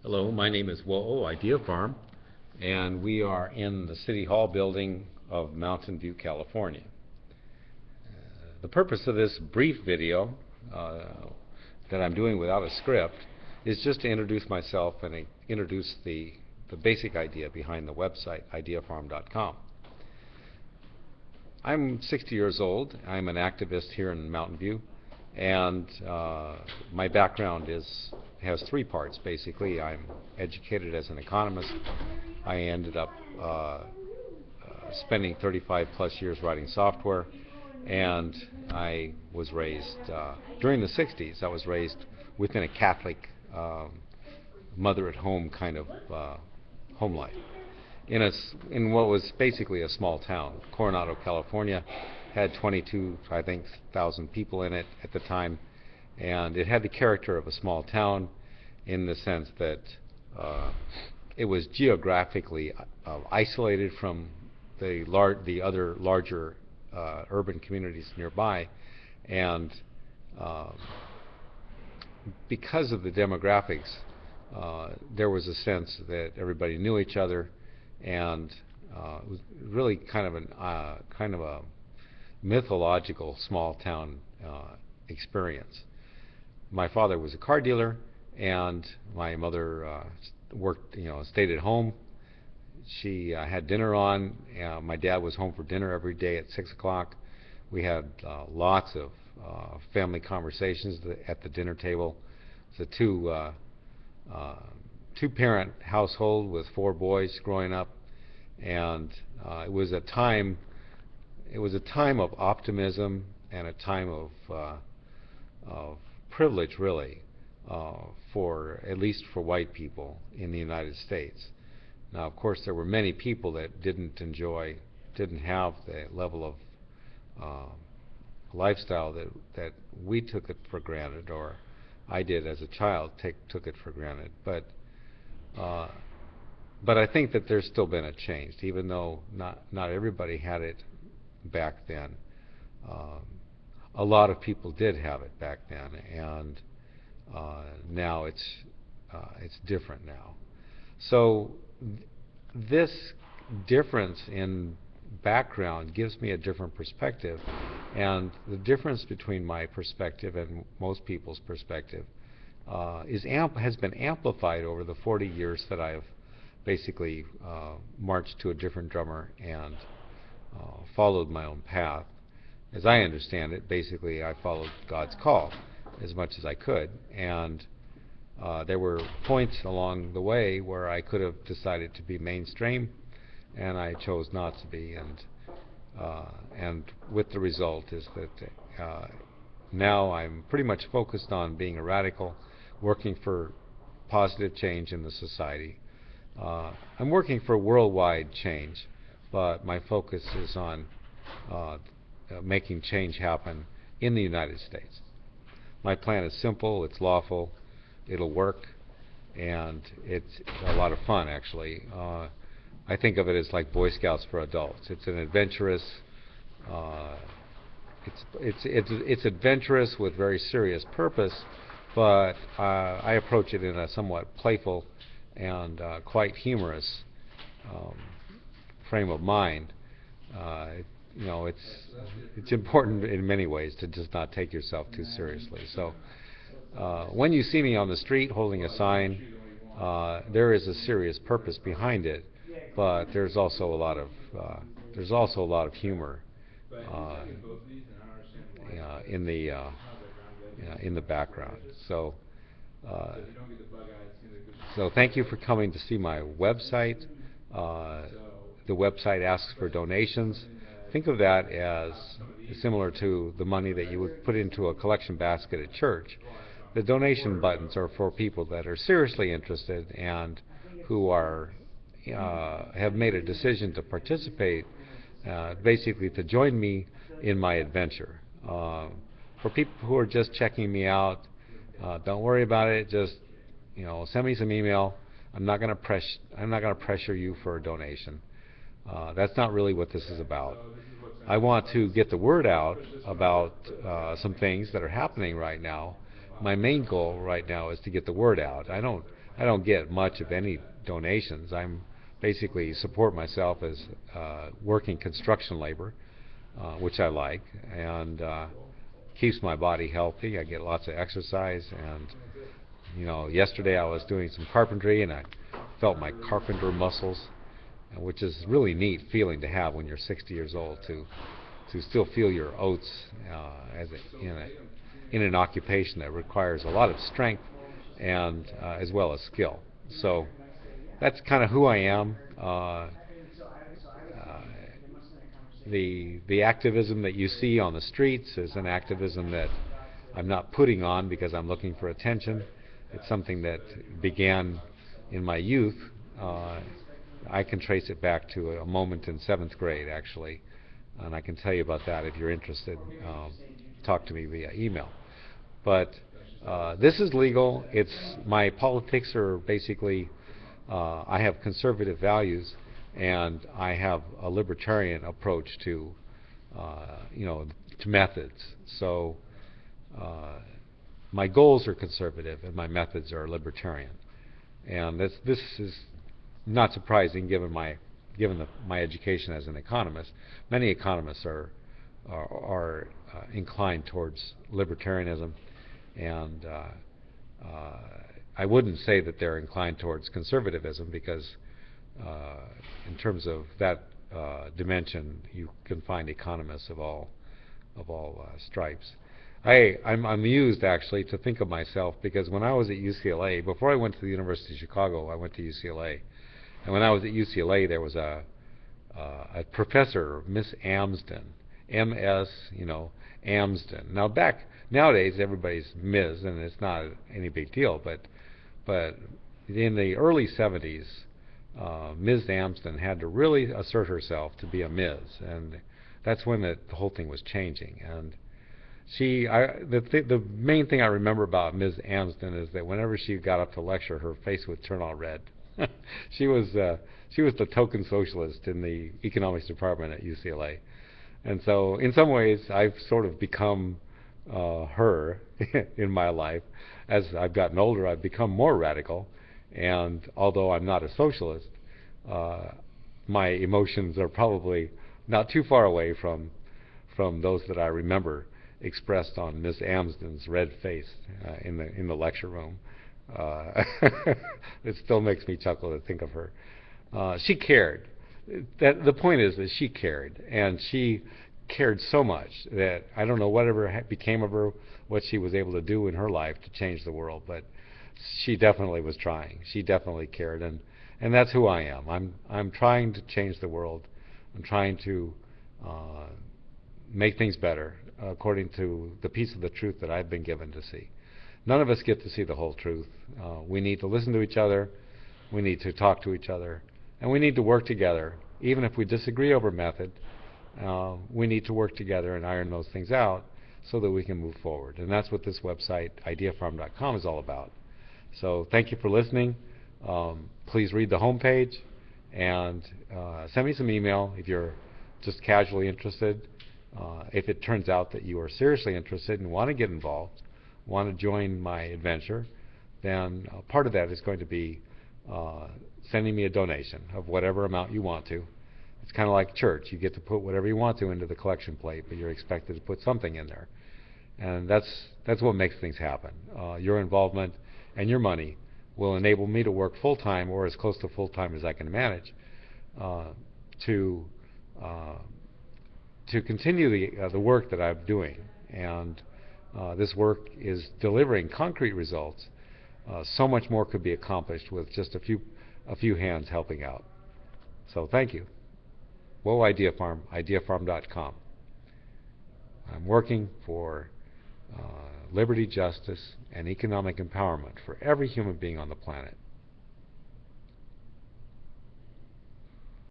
Hello, my name is Ideafarm, and we are in the City Hall building of Mountain View, California. The purpose of this brief video that I'm doing without a script is just to introduce myself and introduce the basic idea behind the website, Ideafarm.com. I'm 60 years old. I'm an activist here in Mountain View, and my background has three parts, basically. I'm educated as an economist. I ended up spending 35 plus years writing software, and I was raised during the 60s. I was raised within a Catholic mother-at-home kind of home life in what was basically a small town. Coronado, California had 22, I think, thousand people in it at the time, and it had the character of a small town in the sense that it was geographically isolated from the other larger urban communities nearby, and because of the demographics, there was a sense that everybody knew each other, and it was really kind of a mythological small town experience. My father was a car dealer, and my mother stayed at home. She had dinner on. My dad was home for dinner every day at 6 o'clock. We had lots of family conversations at the dinner table. It's a two-parent household with 4 boys growing up, and it was a time of optimism and a time of privilege, really, at least for white people in the United States. Now, of course, there were many people that didn't have the level of lifestyle that we took it for granted, or I did as a child took it for granted. But I think that there's still been a change, even though not everybody had it back then. A lot of people did have it back then, and now it's different now. So this difference in background gives me a different perspective, and the difference between my perspective and most people's perspective has been amplified over the 40 years that I've basically marched to a different drummer and followed my own path. As I understand it, basically I followed God's call as much as I could, and there were points along the way where I could have decided to be mainstream, and I chose not to be, and with the result is that now I'm pretty much focused on being a radical, working for positive change in the society. I'm working for worldwide change, but my focus is on making change happen in the United States. My plan is simple, it's lawful, it'll work, and it's a lot of fun, actually. I think of it as like Boy Scouts for adults. It's an adventurous, it's adventurous with very serious purpose, but I approach it in a somewhat playful and quite humorous frame of mind. It's important in many ways to just not take yourself too seriously. So when you see me on the street holding a sign, there is a serious purpose behind it, but there's also a lot of humor in the background. So thank you for coming to see my website. The website asks for donations. Think of that as similar to the money that you would put into a collection basket at church. The donation buttons are for people that are seriously interested and who have made a decision to participate, basically to join me in my adventure. For people who are just checking me out, don't worry about it. Just send me some email. I'm not going to pressure you for a donation. That's not really what this is about. I want to get the word out about some things that are happening right now my main goal right now is to get the word out. I don't get much of any donations. I'm basically support myself as working construction labor, which I like, and keeps my body healthy. I get lots of exercise, and yesterday I was doing some carpentry, and I felt my carpenter muscles, which is really neat feeling to have when you're 60 years old, to still feel your oats in an occupation that requires a lot of strength and as well as skill. So that's kind of who I am. The activism that you see on the streets is an activism that I'm not putting on because I'm looking for attention. It's something that began in my youth. I can trace it back to a moment in 7th grade, actually, and I can tell you about that if you're interested. Talk to me via email. But this is legal. My politics are basically, I have conservative values, and I have a libertarian approach to methods. So my goals are conservative, and my methods are libertarian. And this is not surprising given my education as an economist. Many economists are inclined towards libertarianism, and I wouldn't say that they're inclined towards conservatism, because in terms of that dimension, you can find economists of all stripes. I'm amused, actually, to think of myself, because when I was at UCLA, before I went to the University of Chicago, I went to UCLA. And when I was at UCLA, there was a professor, Miss Amsden, M.S., Amsden. Nowadays, everybody's Ms., and it's not any big deal, but in the early 70s, Ms. Amsden had to really assert herself to be a Ms., and that's when the whole thing was changing. And the main thing I remember about Ms. Amsden is that whenever she got up to lecture, her face would turn all red. She was the token socialist in the economics department at UCLA, and so in some ways I've sort of become her in my life. As I've gotten older, I've become more radical, and although I'm not a socialist, my emotions are probably not too far away from those that I remember expressed on Ms. Amsden's red face in the lecture room. It still makes me chuckle to think of her. She cared. The point is that she cared, and she cared so much that I don't know whatever became of her, what she was able to do in her life to change the world, but she definitely was trying. She definitely cared, and that's who I am. I'm trying to change the world. I'm trying to make things better according to the piece of the truth that I've been given to see. None of us get to see the whole truth. We need to listen to each other, we need to talk to each other, and we need to work together. Even if we disagree over method, we need to work together and iron those things out so that we can move forward. And that's what this website, Ideafarm.com, is all about. So thank you for listening. Please read the homepage, and send me some email if you're just casually interested. If it turns out that you are seriously interested and want to get involved, want to join my adventure, then part of that is going to be sending me a donation of whatever amount you want to. It's kind of like church. You get to put whatever you want to into the collection plate, but you're expected to put something in there. And that's what makes things happen. Your involvement and your money will enable me to work full-time, or as close to full-time as I can manage, to continue the work that I'm doing. And this work is delivering concrete results. So much more could be accomplished with just a few hands helping out. So thank you. Whoa, Ideafarm, Ideafarm.com. I'm working for liberty, justice, and economic empowerment for every human being on the planet.